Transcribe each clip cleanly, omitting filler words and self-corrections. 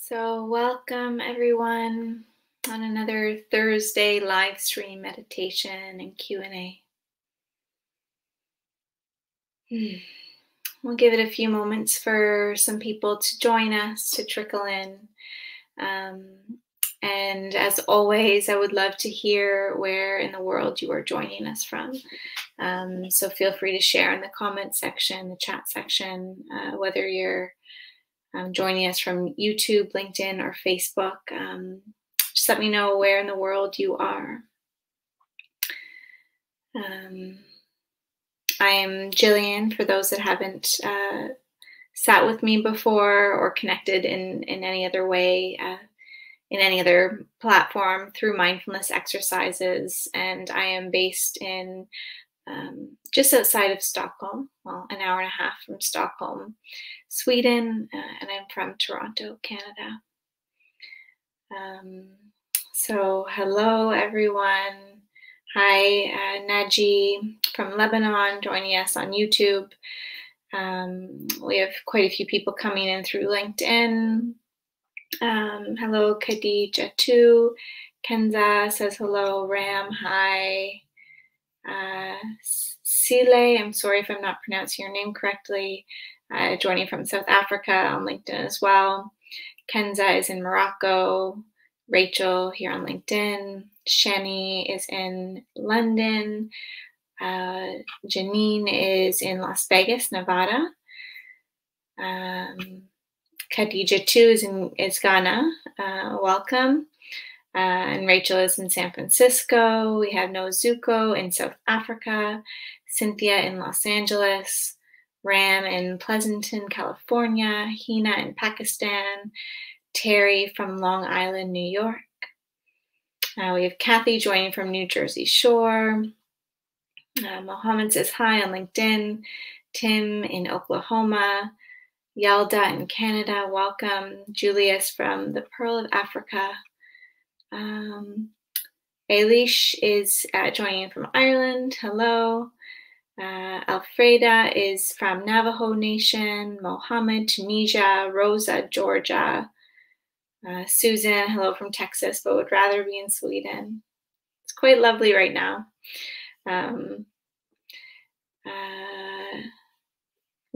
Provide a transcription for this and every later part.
So welcome everyone on another Thursday live stream meditation and Q&A. We'll give it a few moments for some people to join us, to trickle in. And as always, I would love to hear where in the world you are joining us from. So feel free to share in the comment section, the chat section, whether you're joining us from YouTube, LinkedIn, or Facebook. Just let me know where in the world you are. I am Gillian, for those that haven't sat with me before or connected in any other way, in any other platform through Mindfulness Exercises. And I am based in just outside of Stockholm, well, an hour and a half from Stockholm, Sweden, and I'm from Toronto, Canada. So hello, everyone. Hi, Naji from Lebanon joining us on YouTube. We have quite a few people coming in through LinkedIn. Hello, Khadija too. Kenza says hello. Ram, hi. Sile, I'm sorry if I'm not pronouncing your name correctly, joining from South Africa on LinkedIn as well. Kenza is in Morocco. Rachel here on LinkedIn. Shani is in London. Janine is in Las Vegas, Nevada. Khadija too is Ghana. Welcome. And Rachel is in San Francisco. We have Nozuko in South Africa. Cynthia in Los Angeles. Ram in Pleasanton, California. Hina in Pakistan. Terry from Long Island, New York. We have Kathy joining from New Jersey Shore. Mohammed says hi on LinkedIn. Tim in Oklahoma. Yalda in Canada, welcome. Julius from the Pearl of Africa. Ailish is joining from Ireland. Hello. Alfreda is from Navajo Nation. Mohammed, Tunisia. Rosa, Georgia. Susan, hello from Texas, but would rather be in Sweden. It's quite lovely right now.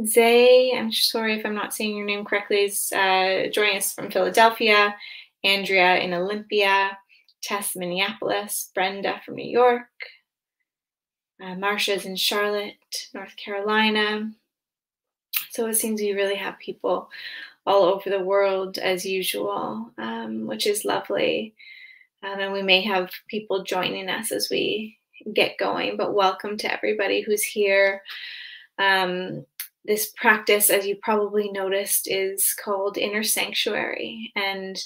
Zay, I'm sorry if I'm not saying your name correctly, is joining us from Philadelphia. Andrea in Olympia. Tess, Minneapolis. Brenda from New York. Marsha's in Charlotte, North Carolina. So it seems we really have people all over the world as usual, which is lovely. And we may have people joining us as we get going, but welcome to everybody who's here. This practice, as you probably noticed, is called Inner Sanctuary. And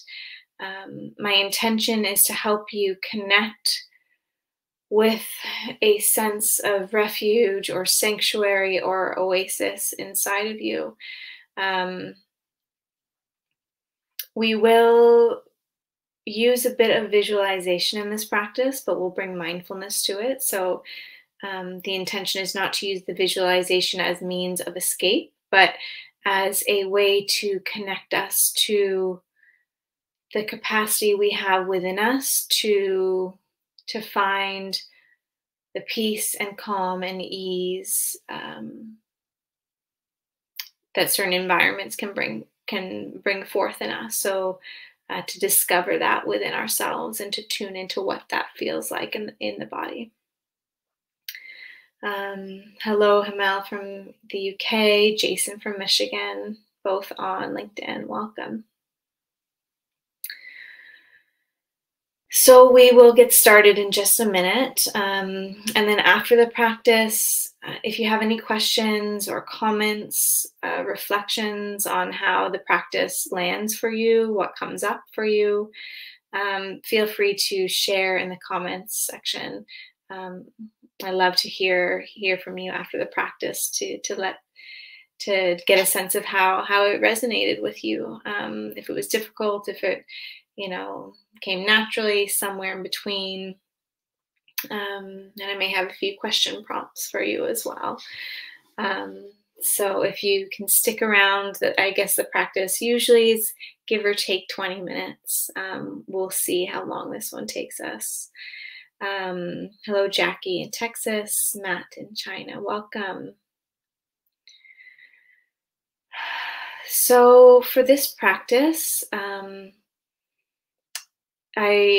my intention is to help you connect with a sense of refuge or sanctuary or oasis inside of you. We will use a bit of visualization in this practice, but we'll bring mindfulness to it. So the intention is not to use the visualization as means of escape, but as a way to connect us to the capacity we have within us to find the peace and calm and ease that certain environments can bring forth in us. So to discover that within ourselves and to tune into what that feels like in the body. Hello, Hamel from the UK, Jason from Michigan, both on LinkedIn. Welcome. So we will get started in just a minute. And then after the practice, if you have any questions or comments, reflections on how the practice lands for you, what comes up for you, feel free to share in the comments section. I love to hear from you after the practice to get a sense of how it resonated with you. If it was difficult, if it came naturally, somewhere in between. And I may have a few question prompts for you as well. So if you can stick around, I guess the practice usually is give or take 20 minutes. We'll see how long this one takes us. Hello, Jackie in Texas, Matt in China. Welcome. So for this practice, I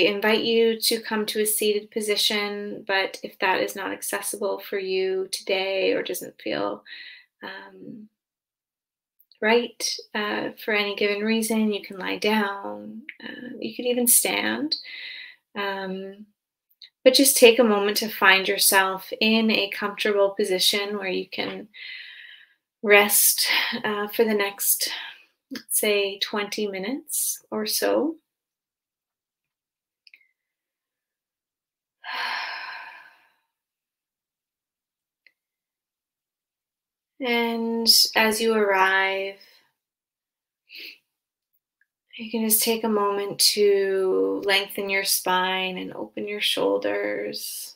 invite you to come to a seated position, but if that is not accessible for you today or doesn't feel right for any given reason, you can lie down. You could even stand. But just take a moment to find yourself in a comfortable position where you can rest for the next, let's say, 20 minutes or so. And as you arrive, you can just take a moment to lengthen your spine and open your shoulders.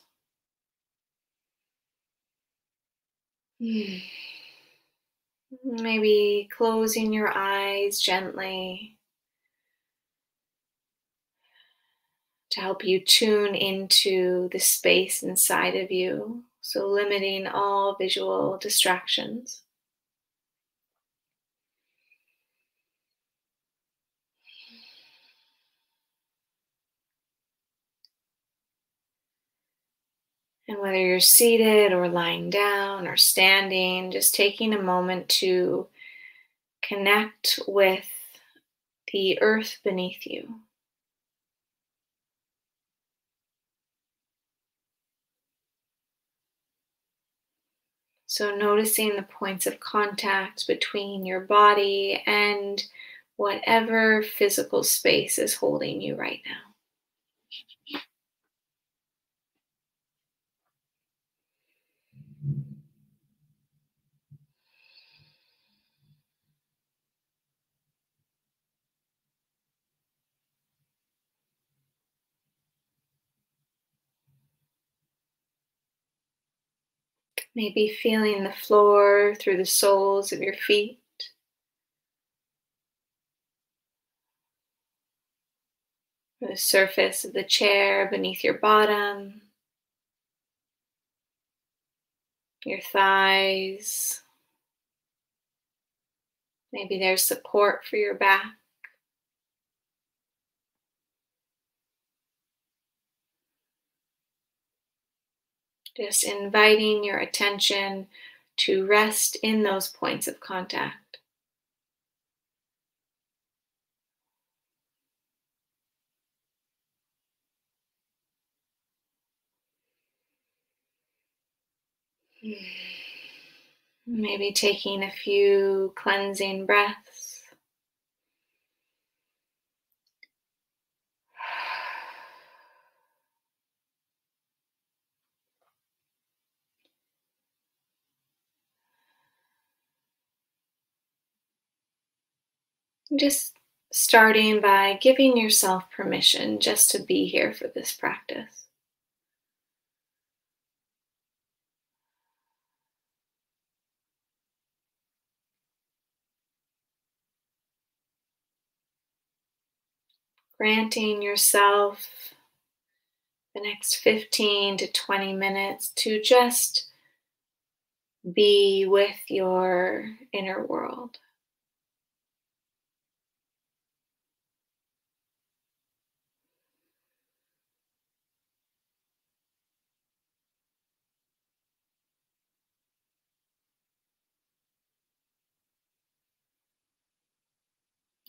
Maybe closing your eyes gently to help you tune into the space inside of you, so limiting all visual distractions. And whether you're seated or lying down or standing, just taking a moment to connect with the earth beneath you. So noticing the points of contact between your body and whatever physical space is holding you right now. Maybe feeling the floor through the soles of your feet. Or the surface of the chair beneath your bottom, your thighs. Maybe there's support for your back. Just inviting your attention to rest in those points of contact. Maybe taking a few cleansing breaths. Just starting by giving yourself permission just to be here for this practice. Granting yourself the next 15 to 20 minutes to just be with your inner world.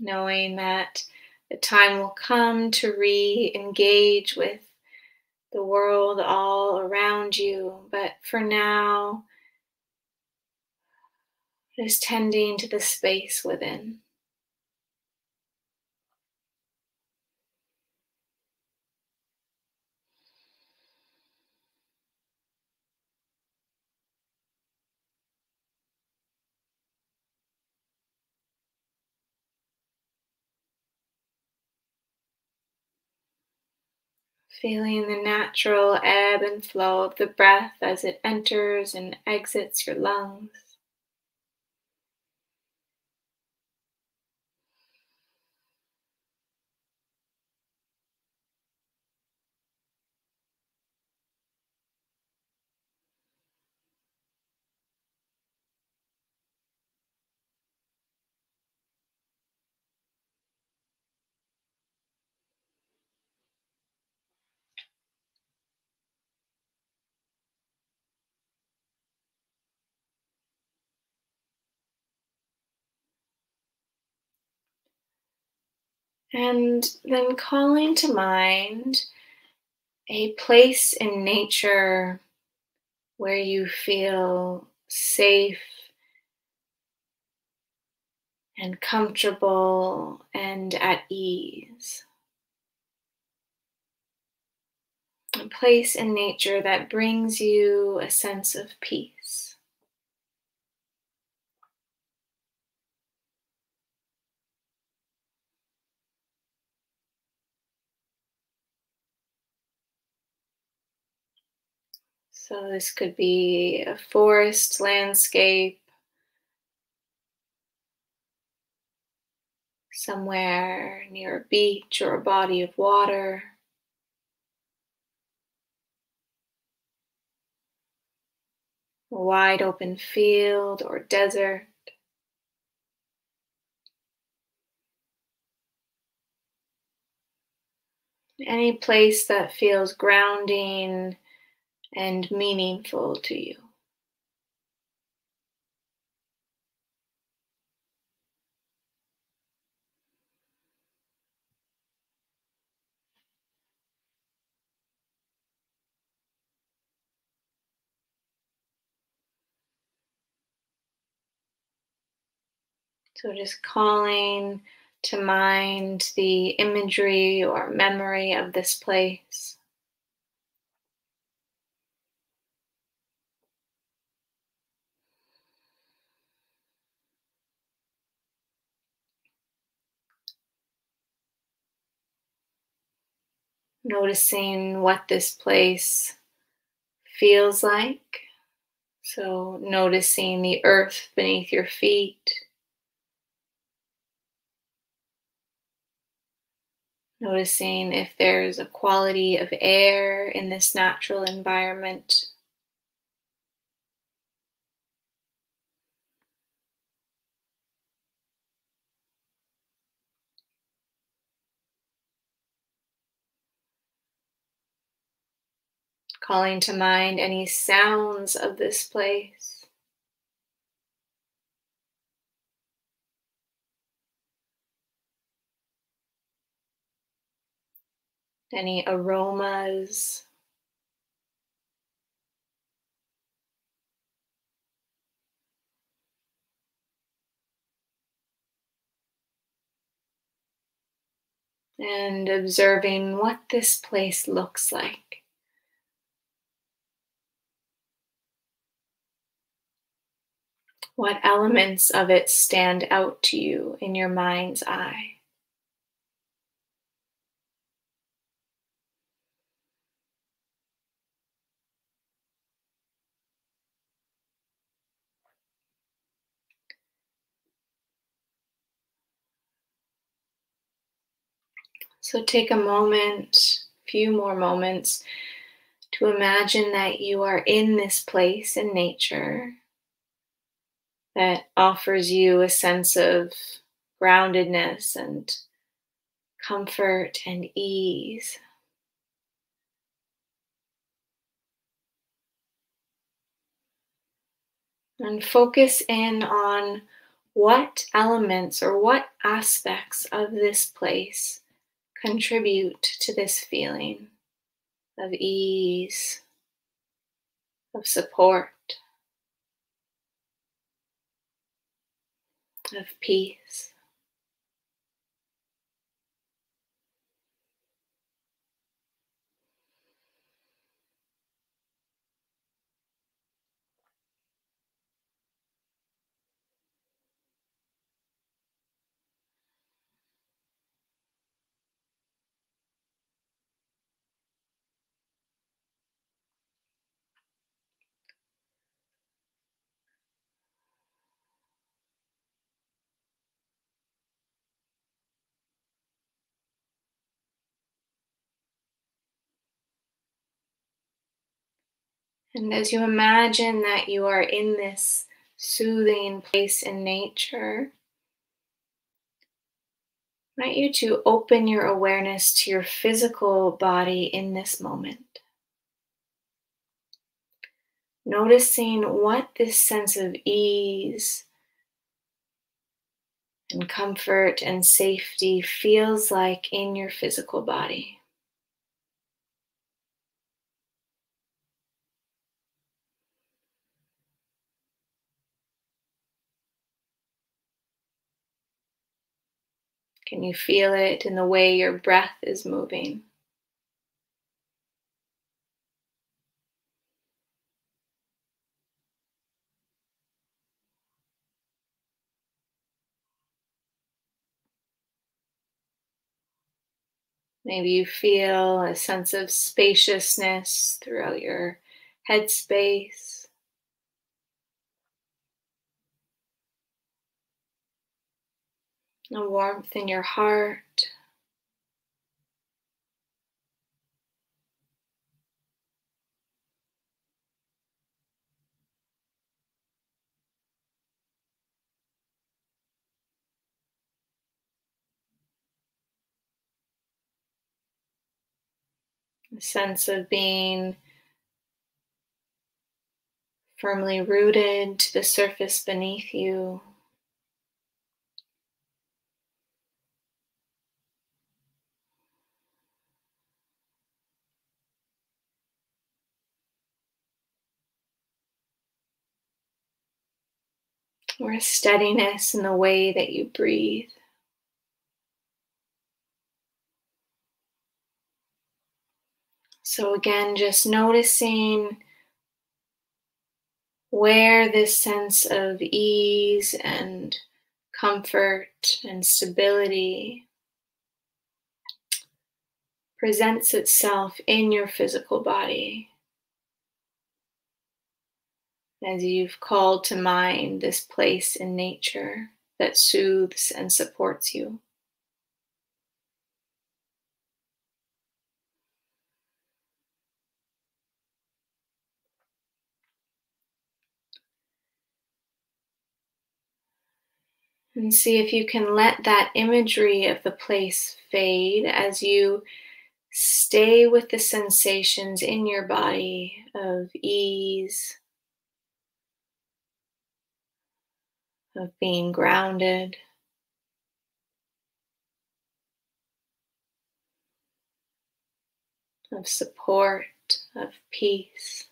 Knowing that the time will come to re-engage with the world all around you, but for now, just tending to the space within. Feeling the natural ebb and flow of the breath as it enters and exits your lungs. And then calling to mind a place in nature where you feel safe and comfortable and at ease. A place in nature that brings you a sense of peace. So this could be a forest landscape, somewhere near a beach or a body of water. A wide open field or desert. Any place that feels grounding and meaningful to you. So just calling to mind the imagery or memory of this place. Noticing what this place feels like. So noticing the earth beneath your feet. Noticing if there's a quality of air in this natural environment. Calling to mind any sounds of this place. Any aromas. And observing what this place looks like. What elements of it stand out to you in your mind's eye? So take a moment, few more moments, to imagine that you are in this place in nature that offers you a sense of groundedness and comfort and ease. And focus in on what elements or what aspects of this place contribute to this feeling of ease, of support, of peace. And as you imagine that you are in this soothing place in nature, I want you to open your awareness to your physical body in this moment. Noticing what this sense of ease and comfort and safety feels like in your physical body. Can you feel it in the way your breath is moving? Maybe you feel a sense of spaciousness throughout your headspace, a warmth in your heart. A sense of being firmly rooted to the surface beneath you. Or a steadiness in the way that you breathe. So again, just noticing where this sense of ease and comfort and stability presents itself in your physical body as you've called to mind this place in nature that soothes and supports you. And see if you can let that imagery of the place fade as you stay with the sensations in your body of ease, of being grounded, of support, of peace.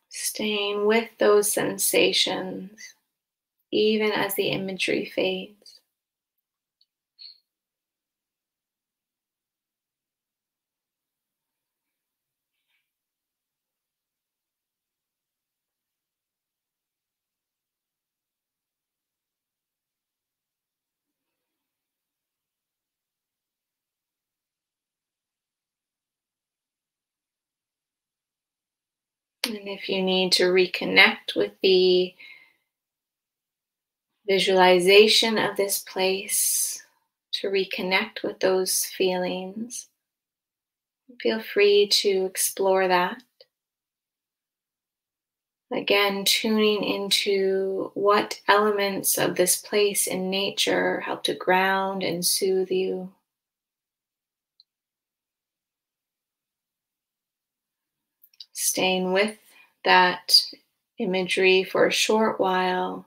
Staying with those sensations, even as the imagery fades. And if you need to reconnect with the visualization of this place, to reconnect with those feelings, feel free to explore that. Again, tuning into what elements of this place in nature help to ground and soothe you. Staying with that imagery for a short while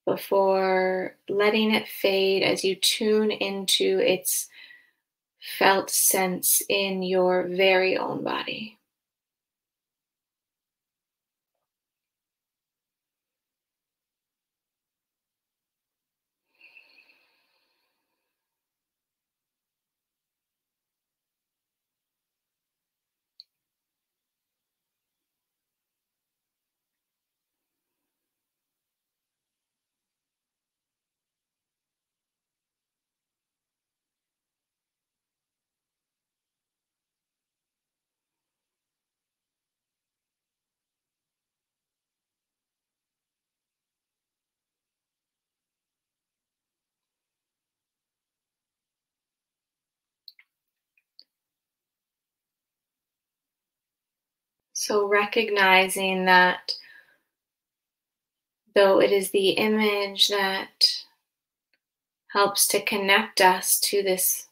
before letting it fade as you tune into its felt sense in your very own body. So recognizing that though it is the image that helps to connect us to this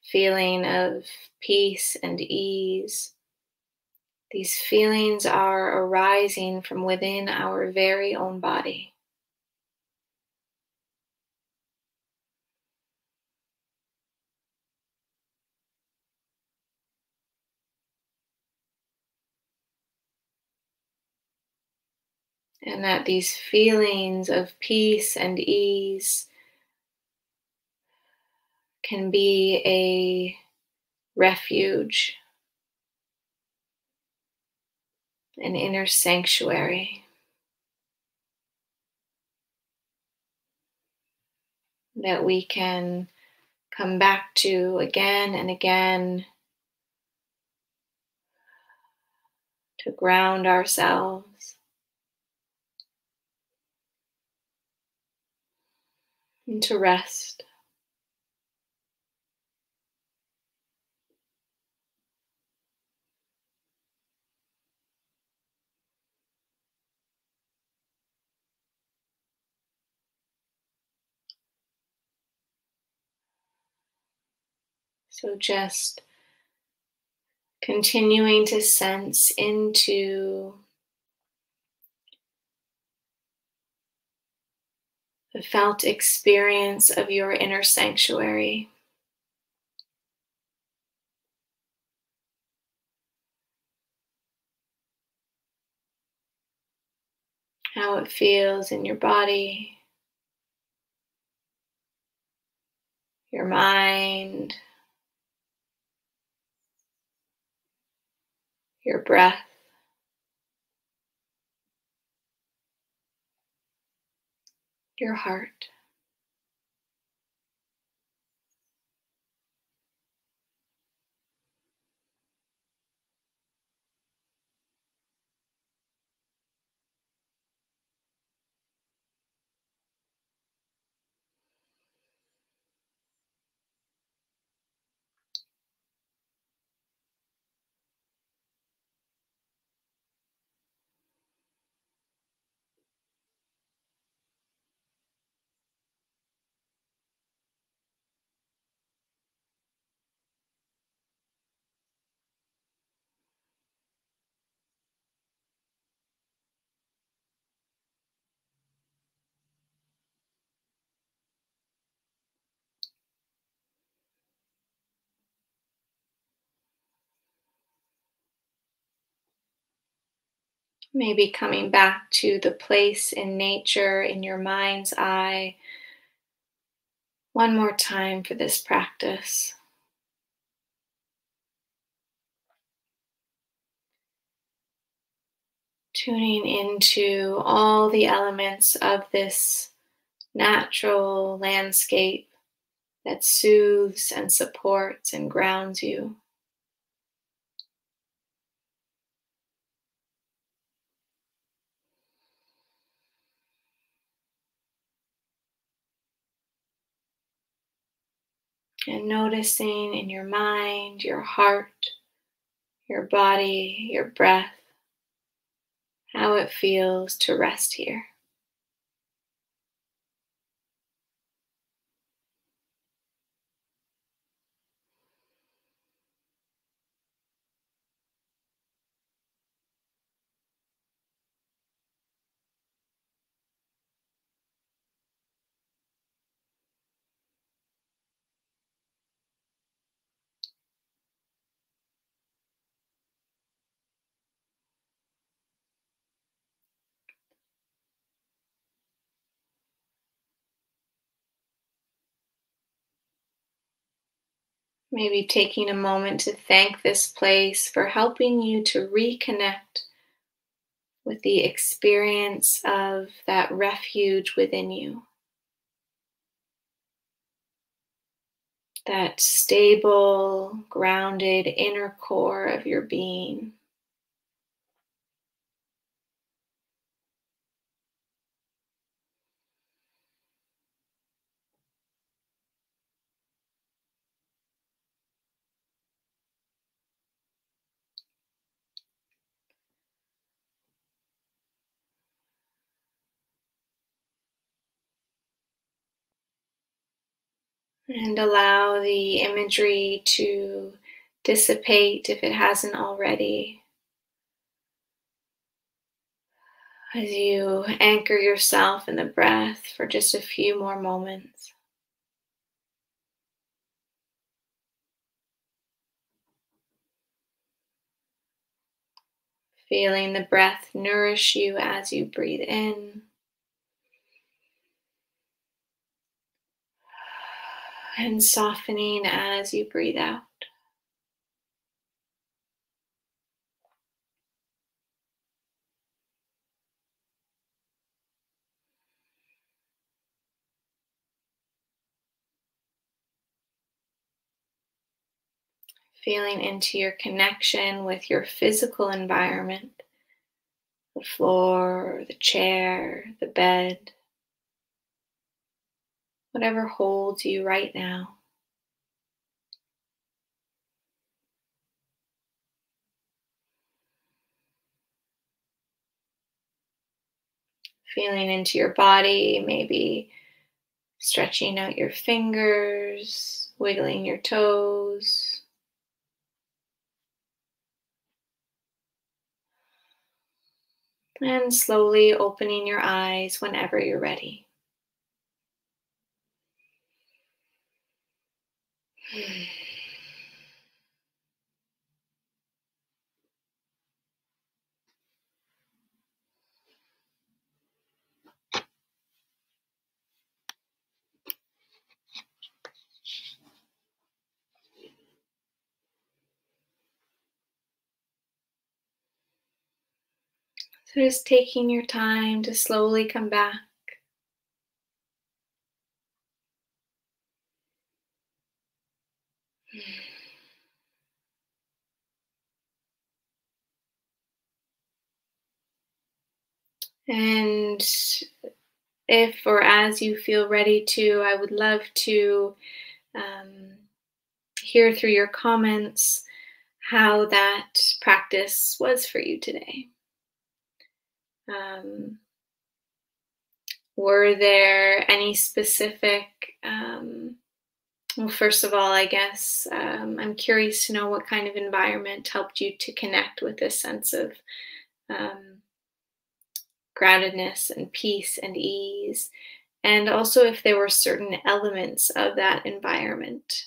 feeling of peace and ease, these feelings are arising from within our very own body. And that these feelings of peace and ease can be a refuge, an inner sanctuary that we can come back to again and again to ground ourselves and to rest. So just continuing to sense into the felt experience of your inner sanctuary. How it feels in your body, your mind, your breath. Your heart. Maybe coming back to the place in nature in your mind's eye one more time for this practice. Tuning into all the elements of this natural landscape that soothes and supports and grounds you. And noticing in your mind, your heart, your body, your breath, how it feels to rest here. Maybe taking a moment to thank this place for helping you to reconnect with the experience of that refuge within you, that stable, grounded inner core of your being. And allow the imagery to dissipate if it hasn't already, as you anchor yourself in the breath for just a few more moments. Feeling the breath nourish you as you breathe in, and softening as you breathe out. Feeling into your connection with your physical environment, the floor, the chair, the bed, whatever holds you right now. Feeling into your body, maybe stretching out your fingers, wiggling your toes. And slowly opening your eyes whenever you're ready. So just taking your time to slowly come back. And if or as you feel ready to, I would love to hear through your comments how that practice was for you today. Were there any specific, well, first of all, I guess I'm curious to know what kind of environment helped you to connect with this sense of groundedness and peace and ease, and also if there were certain elements of that environment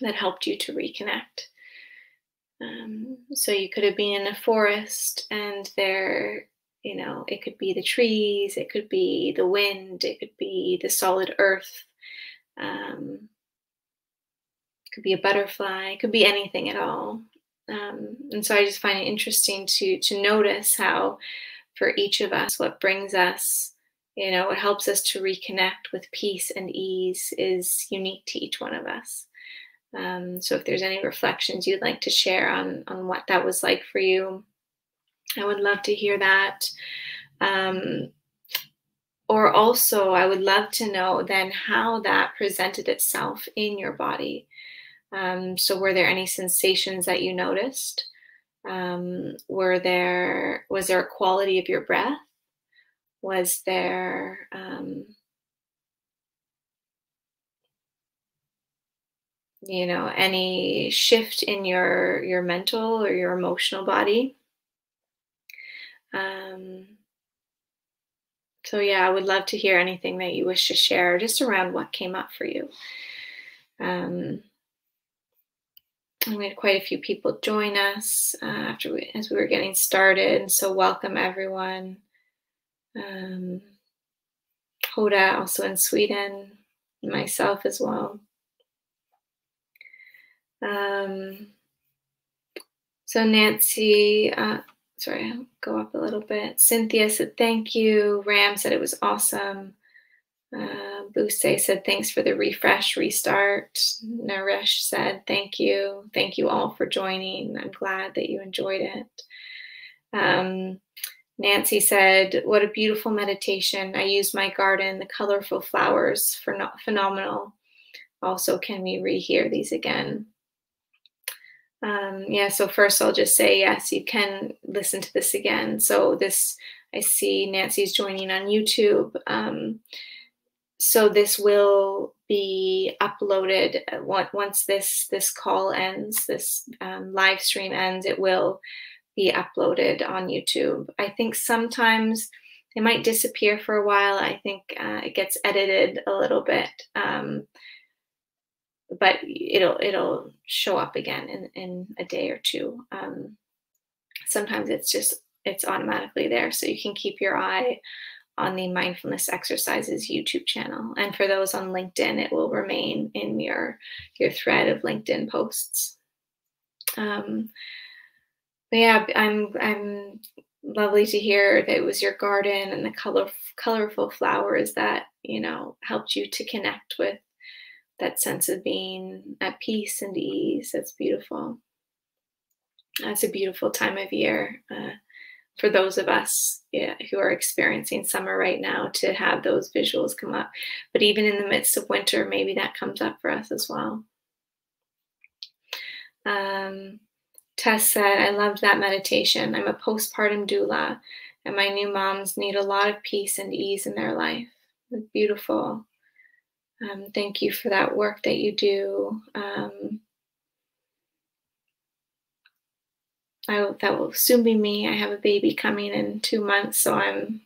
that helped you to reconnect. So you could have been in a forest and there, it could be the trees, it could be the wind, it could be the solid earth, it could be a butterfly, it could be anything at all. And so I just find it interesting to notice how for each of us, what brings us, what helps us to reconnect with peace and ease is unique to each one of us. So if there's any reflections you'd like to share on what that was like for you, I would love to hear that. Or also, I would love to know then how that presented itself in your body. So were there any sensations that you noticed? Was there a quality of your breath? Was there any shift in your mental or your emotional body? So yeah, I would love to hear anything that you wish to share just around what came up for you. And we had quite a few people join us as we were getting started. So welcome everyone. Hoda also in Sweden, myself as well. So Nancy, sorry, I'll go up a little bit. Cynthia said, thank you. Ram said it was awesome. Buse said, thanks for the refresh, restart. Naresh said, thank you. Thank you all for joining. I'm glad that you enjoyed it. Nancy said, what a beautiful meditation. I use my garden, the colorful flowers, phenomenal. Also, can we rehear these again? Yeah, so first I'll just say, yes, you can listen to this again. So I see Nancy's joining on YouTube. So this will be uploaded once this call ends, this live stream ends. It will be uploaded on YouTube. I think sometimes it might disappear for a while. I think it gets edited a little bit, but it'll show up again in a day or two. Sometimes it's automatically there, so you can keep your eye on the Mindfulness Exercises YouTube channel. And for those on LinkedIn, it will remain in your thread of LinkedIn posts. But yeah, I'm lovely to hear that it was your garden and the colorful flowers that, helped you to connect with that sense of being at peace and ease. That's beautiful. It's a beautiful time of year for those of us who are experiencing summer right now to have those visuals come up. But even in the midst of winter, maybe that comes up for us as well. Tess said, I loved that meditation. I'm a postpartum doula, and my new moms need a lot of peace and ease in their life. It's beautiful. Thank you for that work that you do. That will soon be me. I have a baby coming in 2 months, so I'm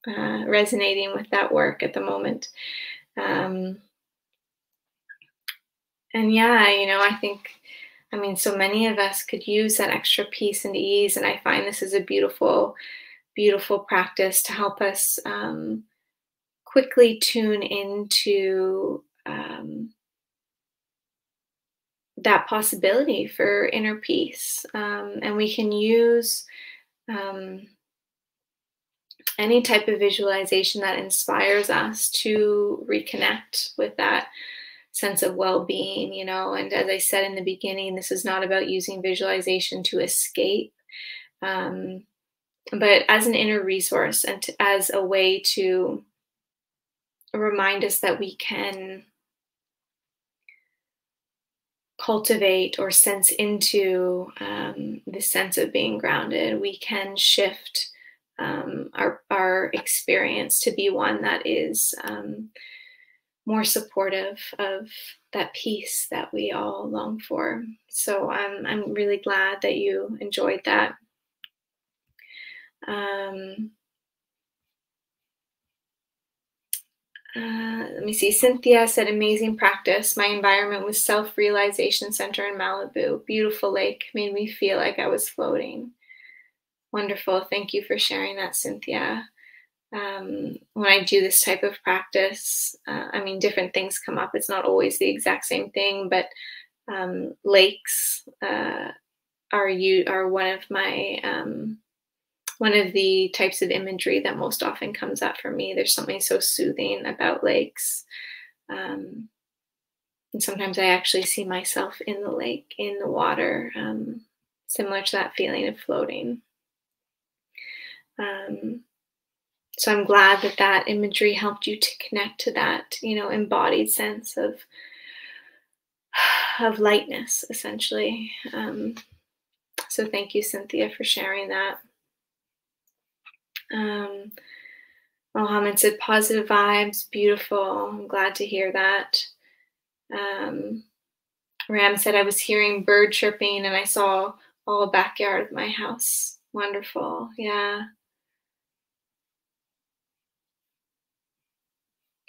resonating with that work at the moment. And yeah, I think, so many of us could use that extra peace and ease, and I find this is a beautiful, beautiful practice to help us quickly tune into that possibility for inner peace. And we can use any type of visualization that inspires us to reconnect with that sense of well-being, and as I said in the beginning, this is not about using visualization to escape, but as an inner resource and as a way to remind us that we can cultivate or sense into the sense of being grounded. We can shift our experience to be one that is more supportive of that peace that we all long for. So I'm really glad that you enjoyed that. Let me see. Cynthia said, amazing practice. My environment was Self-Realization Center in Malibu. Beautiful lake. Made me feel like I was floating. Wonderful. Thank you for sharing that, Cynthia. When I do this type of practice, different things come up. It's not always the exact same thing, but lakes are one of my one of the types of imagery that most often comes up for me. There's something so soothing about lakes. And sometimes I actually see myself in the lake, in the water, similar to that feeling of floating. So I'm glad that imagery helped you to connect to that, embodied sense of lightness, essentially. So thank you, Cynthia, for sharing that. Mohammed said, positive vibes, beautiful. I'm glad to hear that. Ram said, I was hearing bird chirping and I saw all backyard of my house. Wonderful. Yeah.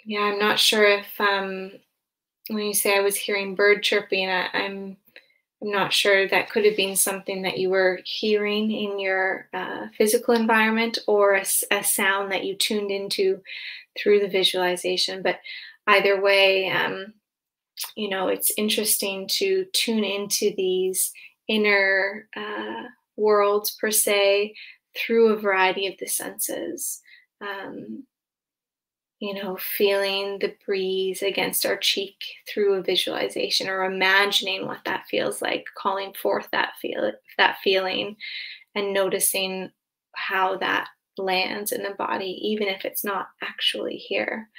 Yeah, I'm not sure if when you say I was hearing bird chirping, I'm not sure that could have been something that you were hearing in your physical environment or a sound that you tuned into through the visualization. But either way, it's interesting to tune into these inner worlds, per se, through a variety of the senses. Feeling the breeze against our cheek through a visualization, or imagining what that feels like, calling forth that feeling, and noticing how that lands in the body, even if it's not actually here.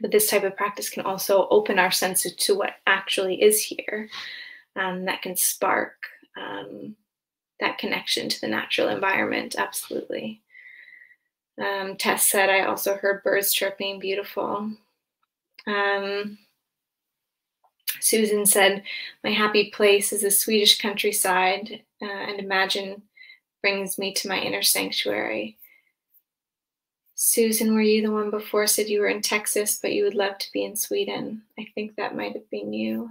But this type of practice can also open our senses to what actually is here. That can spark that connection to the natural environment. Absolutely. Tess said, I also heard birds chirping, beautiful. Susan said, my happy place is the Swedish countryside, and imagine brings me to my inner sanctuary. Susan, were you the one before said you were in Texas, but you would love to be in Sweden? I think that might have been you.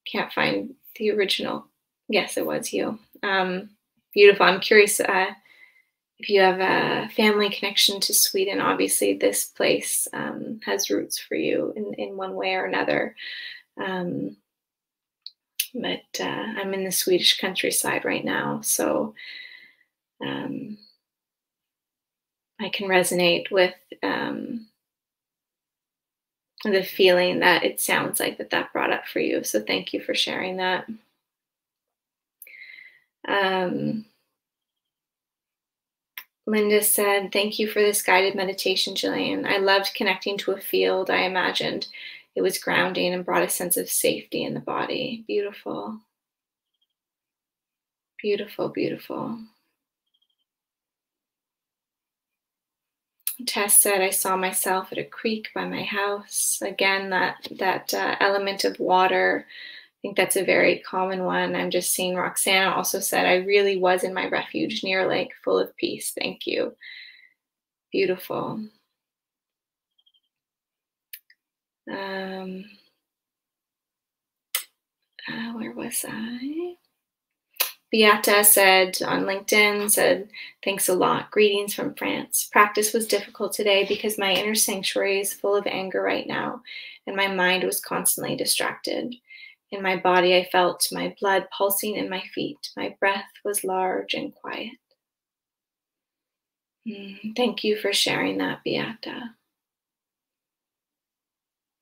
Can't find the original. Yes, it was you. Beautiful. I'm curious if you have a family connection to Sweden. Obviously, this place has roots for you in one way or another. But I'm in the Swedish countryside right now, so I can resonate with the feeling that it sounds like that brought up for you. So thank you for sharing that. Linda said, thank you for this guided meditation, Gillian. I loved connecting to a field. I imagined it was grounding and brought a sense of safety in the body. Beautiful. Beautiful, beautiful. Tess said, I saw myself at a creek by my house. Again, that element of water, I think that's a very common one. I'm just seeing Roxana also said, I really was in my refuge near a lake full of peace. Thank you. Beautiful. Where was I? Beata said on LinkedIn, said, thanks a lot. Greetings from France. Practice was difficult today because my inner sanctuary is full of anger right now, and my mind was constantly distracted. In my body, I felt my blood pulsing in my feet. My breath was large and quiet. Thank you for sharing that, Beata.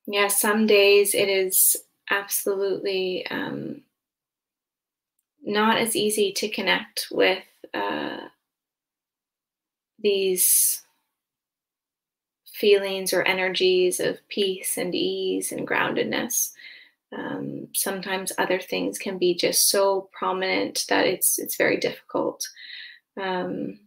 Yeah, some days it is absolutely not as easy to connect with these feelings or energies of peace and ease and groundedness. Sometimes other things can be just so prominent that it's very difficult. And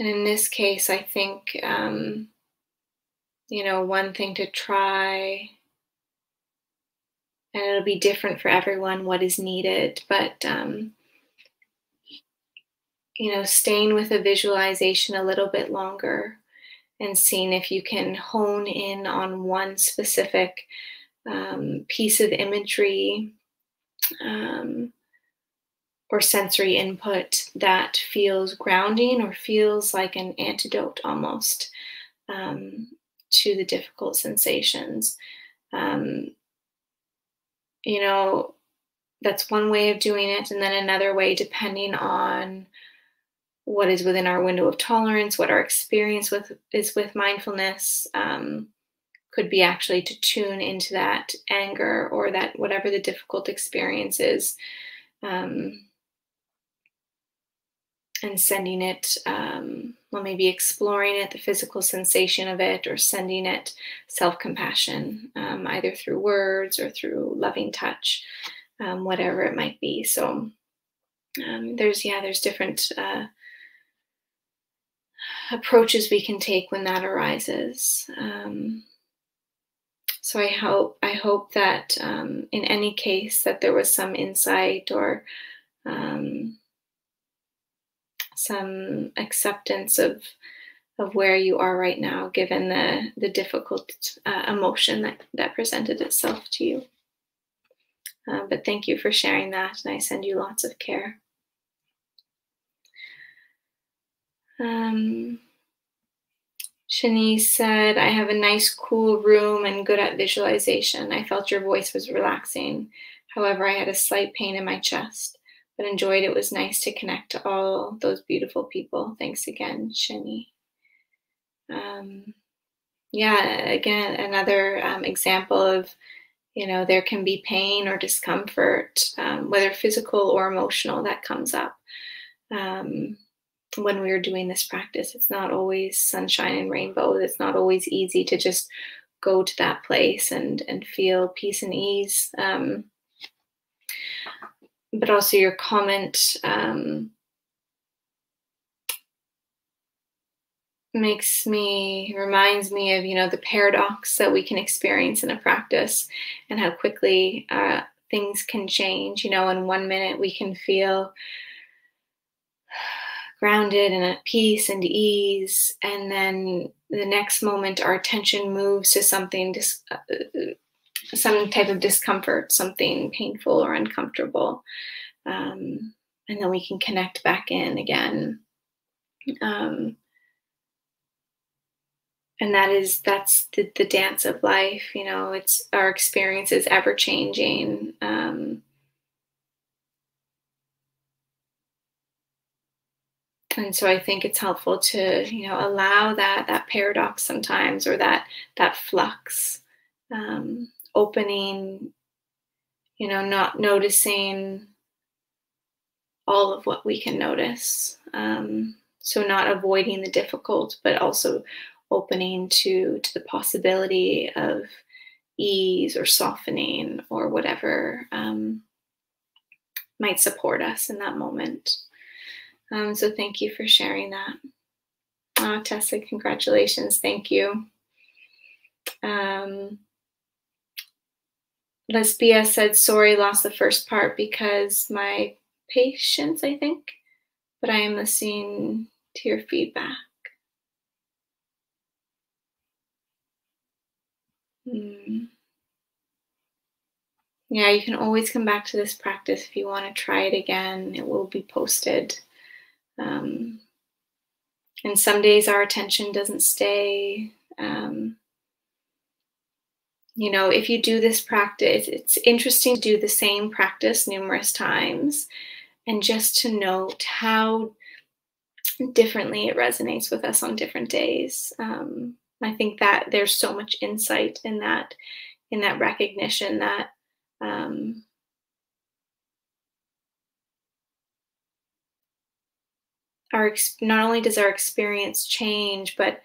in this case, I think, one thing to try, and it'll be different for everyone what is needed, but, staying with a visualization a little bit longer and seeing if you can hone in on one specific piece of imagery or sensory input that feels grounding or feels like an antidote almost to the difficult sensations. That's one way of doing it. And then another way, depending on what is within our window of tolerance, what our experience is with mindfulness, could be actually to tune into that anger or that whatever the difficult experience is, and sending it, maybe exploring it, the physical sensation of it, or sending it self-compassion, either through words or through loving touch, whatever it might be. So there's different approaches we can take when that arises. So I hope that in any case that there was some insight or some acceptance of where you are right now, given the difficult emotion that presented itself to you. But thank you for sharing that, and I send you lots of care. Shanice said, I have a nice cool room and good at visualization. I felt your voice was relaxing. However, I had a slight pain in my chest, but enjoyed it. Was nice to connect to all those beautiful people. Thanks again, Shani. Again, another example of, there can be pain or discomfort, whether physical or emotional, that comes up. When we are doing this practice, it's not always sunshine and rainbows. It's not always easy to just go to that place and feel peace and ease. but also your comment reminds me of, the paradox that we can experience in a practice and how quickly things can change. In 1 minute we can feel grounded and at peace and ease, and then the next moment our attention moves to something, some type of discomfort, something painful or uncomfortable, and then we can connect back in again. And that's the dance of life. It's our experience is ever changing. And so I think it's helpful to, allow that paradox sometimes, or that flux, opening, not noticing all of what we can notice. So not avoiding the difficult, but also opening to the possibility of ease or softening or whatever might support us in that moment. So thank you for sharing that. Oh, Tessa, congratulations. Thank you. Lesbia said, sorry, lost the first part because my patience, I think, but I am listening to your feedback. Yeah, you can always come back to this practice if you want to try it again. It will be posted. And some days our attention doesn't stay. If you do this practice, it's interesting to do the same practice numerous times and just to note how differently it resonates with us on different days. I think that there's so much insight in that recognition that not only does our experience change, but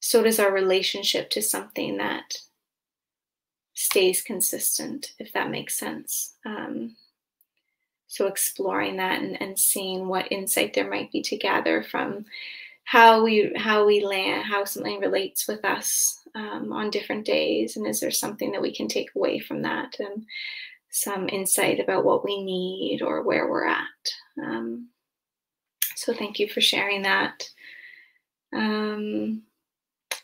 so does our relationship to something that stays consistent, if that makes sense. So exploring that and seeing what insight there might be to gather from how we land, how something relates with us on different days, and is there something that we can take away from that, and some insight about what we need or where we're at. So thank you for sharing that.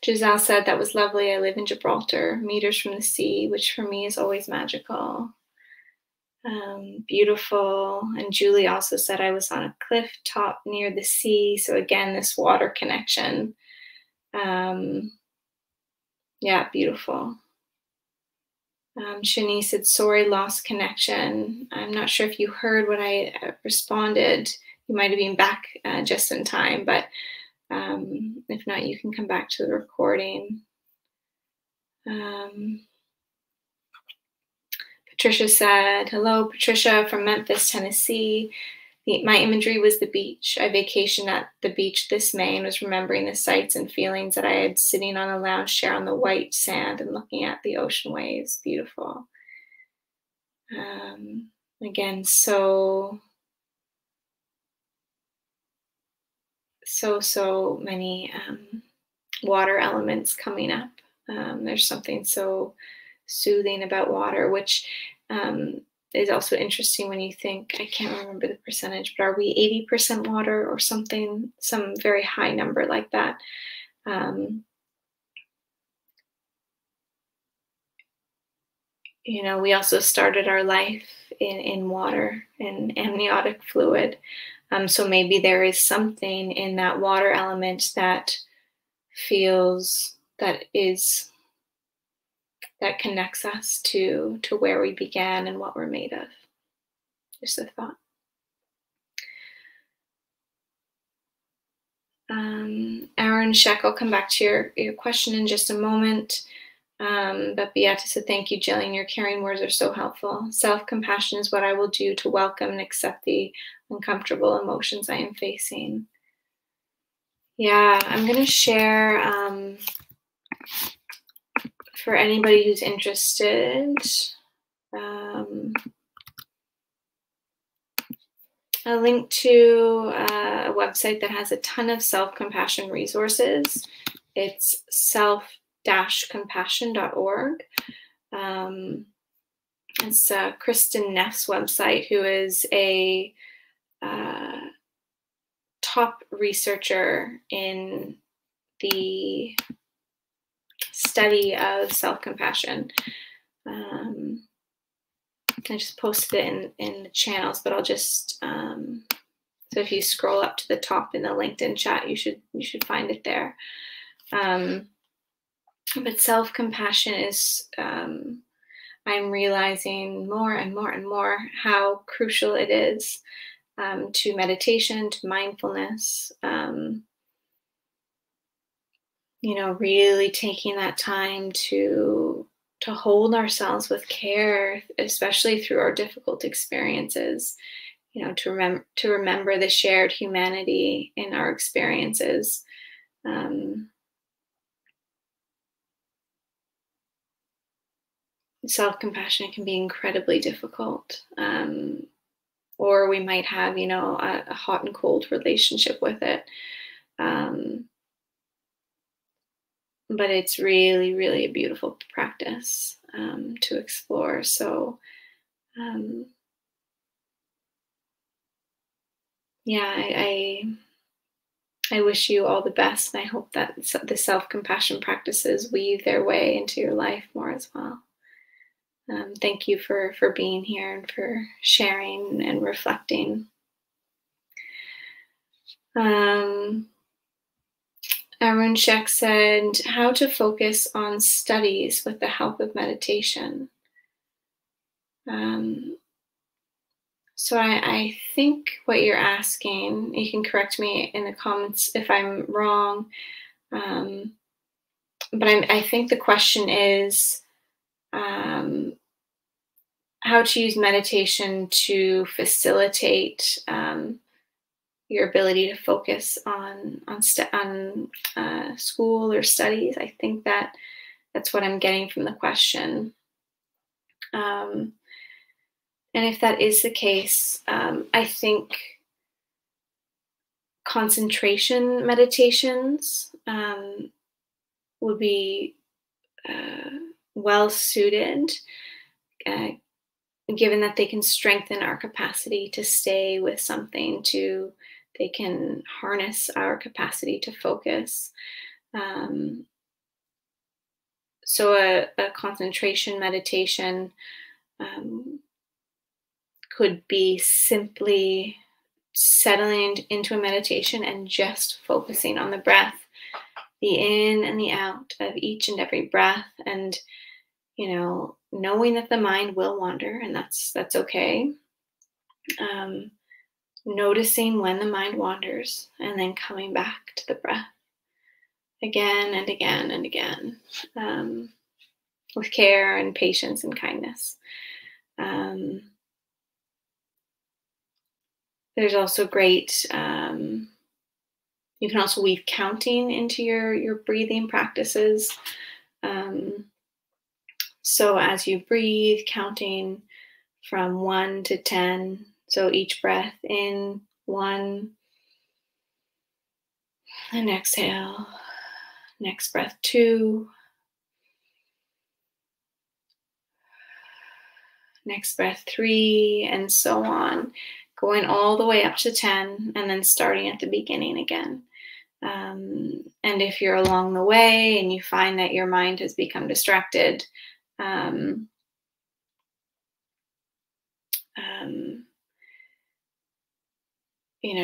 Giselle said, that was lovely. I live in Gibraltar, meters from the sea, which for me is always magical. Beautiful. And Julie also said, I was on a cliff top near the sea. So again, this water connection. Yeah, beautiful. Shani said, sorry, lost connection. I'm not sure if you heard what I responded. You might have been back just in time, but if not, you can come back to the recording. Patricia said, hello, Patricia from Memphis, Tennessee. My imagery was the beach. I vacationed at the beach this May and was remembering the sights and feelings that I had sitting on a lounge chair on the white sand and looking at the ocean waves. Beautiful. Again, so many water elements coming up. There's something so soothing about water, which is also interesting when you think, I can't remember the percentage, but are we 80% water or something, some very high number like that? We also started our life in water, in amniotic fluid. So maybe there is something in that water element that connects us to where we began and what we're made of. Just a thought. Aaron Sheck, I'll come back to your question in just a moment. But Beata said, thank you, Gillian. Your caring words are so helpful. Self-compassion is what I will do to welcome and accept the uncomfortable emotions I am facing. Yeah, I'm going to share, for anybody who's interested, a link to a website that has a ton of self-compassion resources. It's self-compassion.org. It's Kristen Neff's website, who is a top researcher in the study of self-compassion. I just posted it in the channels, but I'll just so if you scroll up to the top in the LinkedIn chat, you should find it there. But self-compassion is I'm realizing more and more and more how crucial it is to meditation, to mindfulness. Really taking that time to hold ourselves with care, especially through our difficult experiences. To remember the shared humanity in our experiences. Self-compassion can be incredibly difficult, or we might have, a hot and cold relationship with it. But it's really, really a beautiful practice to explore. So, I wish you all the best, and I hope that the self-compassion practices weave their way into your life more as well. Thank you for being here and for sharing and reflecting. Arun Shek said, how to focus on studies with the help of meditation. So I think what you're asking, you can correct me in the comments if I'm wrong, but I think the question is how to use meditation to facilitate your ability to focus on school or studies. I think that's what I'm getting from the question. And if that is the case, I think concentration meditations would be well suited, given that they can strengthen our capacity to stay with something, they can harness our capacity to focus. So a concentration meditation could be simply settling into a meditation and just focusing on the breath, the in and the out of each and every breath, and knowing that the mind will wander, and that's okay. Noticing when the mind wanders, and then coming back to the breath again and again and again, with care and patience and kindness. There's also great, you can also weave counting into your breathing practices. So as you breathe, counting from 1 to 10. So each breath in, 1, and exhale. Next breath, 2. Next breath, 3, and so on. Going all the way up to 10, and then starting at the beginning again. And if you're along the way and you find that your mind has become distracted,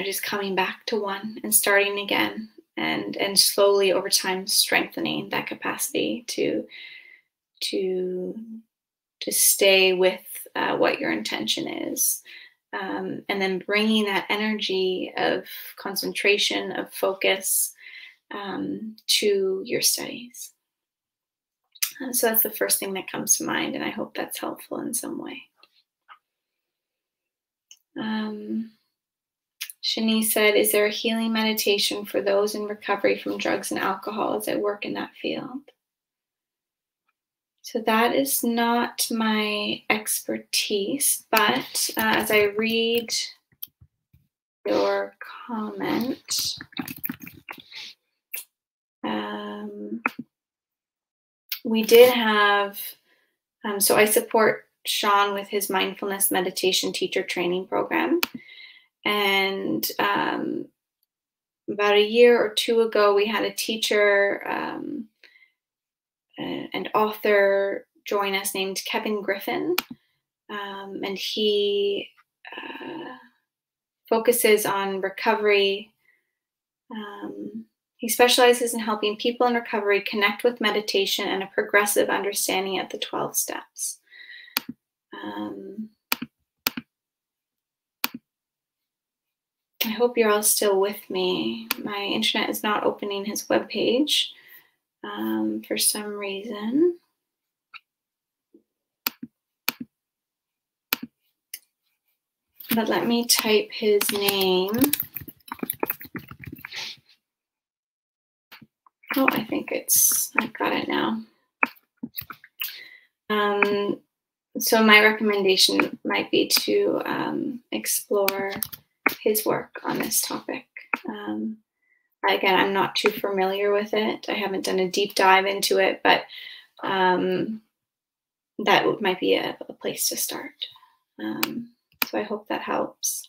just coming back to 1 and starting again, and slowly over time strengthening that capacity to stay with what your intention is. And then bringing that energy of concentration, of focus, to your studies. So that's the first thing that comes to mind, and I hope that's helpful in some way. Shani said, is there a healing meditation for those in recovery from drugs and alcohol, as I work in that field? So that is not my expertise, but as I read your comment. We did have, so I support Sean with his mindfulness meditation teacher training program. And about a year or two ago, we had a teacher and author join us named Kevin Griffin. And he focuses on recovery. He specializes in helping people in recovery connect with meditation and a progressive understanding of the 12 steps. I hope you're all still with me. My internet is not opening his webpage for some reason. But let me type his name. Oh, I think I've got it now. So my recommendation might be to explore his work on this topic. Again, I'm not too familiar with it. I haven't done a deep dive into it, but that might be a place to start. So I hope that helps.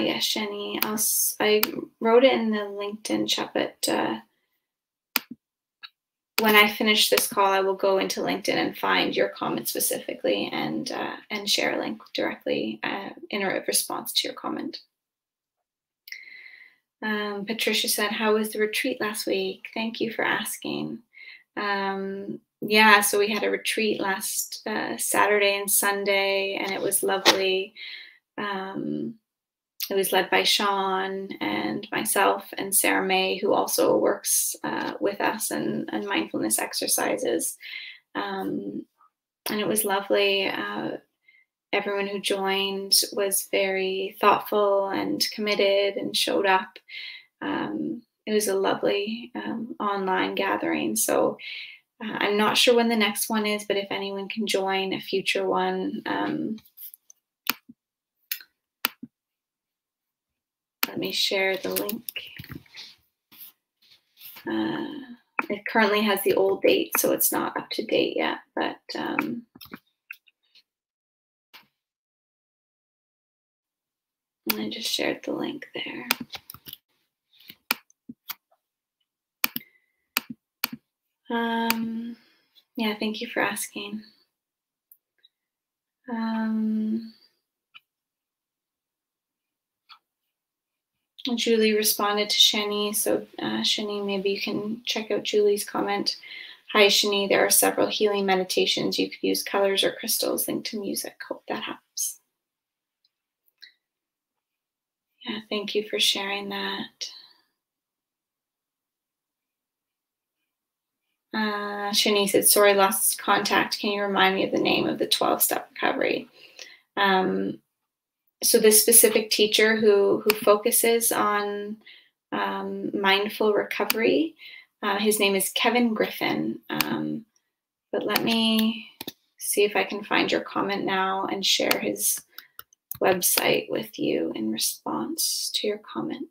Yeah, Shani, I wrote it in the LinkedIn chat, but when I finish this call, I will go into LinkedIn and find your comment specifically and share a link directly in a response to your comment. Patricia said, how was the retreat last week? Thank you for asking. Yeah, so we had a retreat last Saturday and Sunday, and it was lovely. It was led by Sean and myself and Sarah May, who also works with us and Mindfulness Exercises. And it was lovely. Everyone who joined was very thoughtful and committed and showed up. It was a lovely online gathering. So I'm not sure when the next one is, but if anyone can join a future one, let me share the link. It currently has the old date, so it's not up to date yet, but I just shared the link there. Yeah, thank you for asking. Julie responded to Shani, so Shani, maybe you can check out Julie's comment. Hi, Shani, there are several healing meditations. You could use colors or crystals linked to music. Hope that helps. Yeah, thank you for sharing that. Shani said, sorry, lost contact. Can you remind me of the name of the 12-step recovery? So this specific teacher who focuses on mindful recovery, his name is Kevin Griffin. But let me see if I can find your comment now and share his website with you in response to your comment.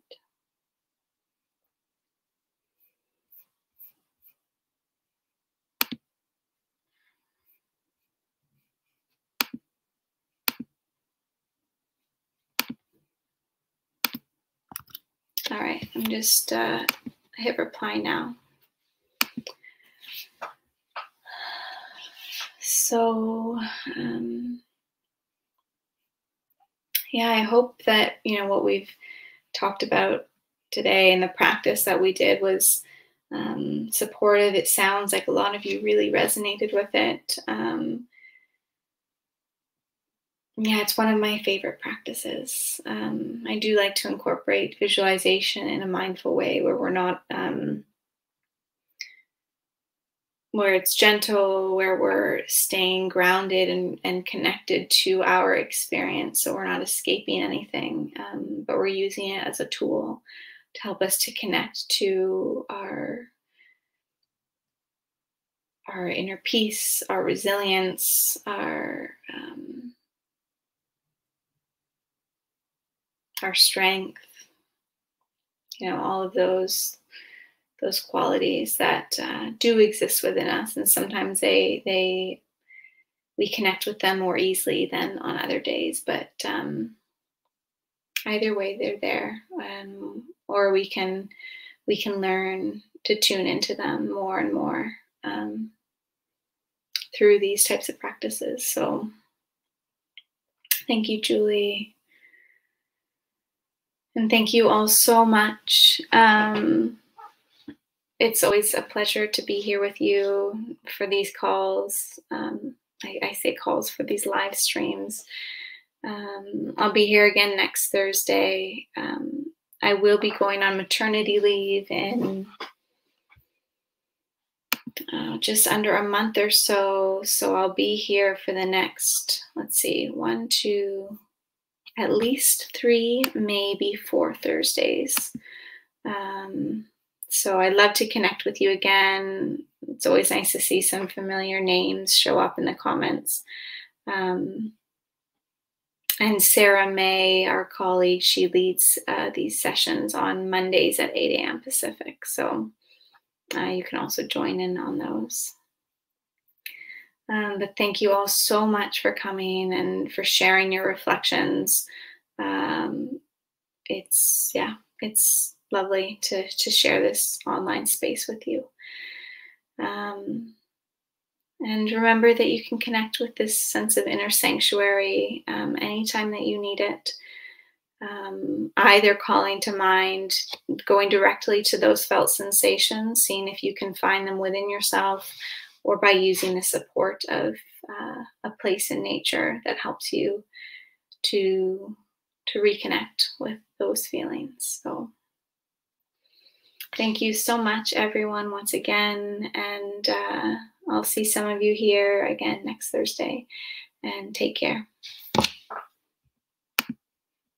All right, I'm just hit reply now. So, yeah, I hope that, what we've talked about today and the practice that we did was supportive. It sounds like a lot of you really resonated with it. Yeah, it's one of my favorite practices. I do like to incorporate visualization in a mindful way where we're not, where it's gentle, where we're staying grounded and connected to our experience. So we're not escaping anything, but we're using it as a tool to help us to connect to our inner peace, our resilience, our our strength, all of those qualities that do exist within us, and sometimes we connect with them more easily than on other days. But either way, they're there, or we can learn to tune into them more and more through these types of practices. So thank you, Julie. And thank you all so much. It's always a pleasure to be here with you for these calls. I say calls for these live streams. I'll be here again next Thursday. I will be going on maternity leave in just under a month or so. So I'll be here for the next, at least 3, maybe 4 Thursdays. So I'd love to connect with you again. It's always nice to see some familiar names show up in the comments. And Sarah May, our colleague, she leads these sessions on Mondays at 8 a.m. Pacific. So you can also join in on those. But thank you all so much for coming and for sharing your reflections. It's lovely to share this online space with you. And remember that you can connect with this sense of inner sanctuary anytime that you need it. Either calling to mind, going directly to those felt sensations, seeing if you can find them within yourself, or by using the support of a place in nature that helps you to reconnect with those feelings. So thank you so much, everyone, once again, and I'll see some of you here again next Thursday, and take care.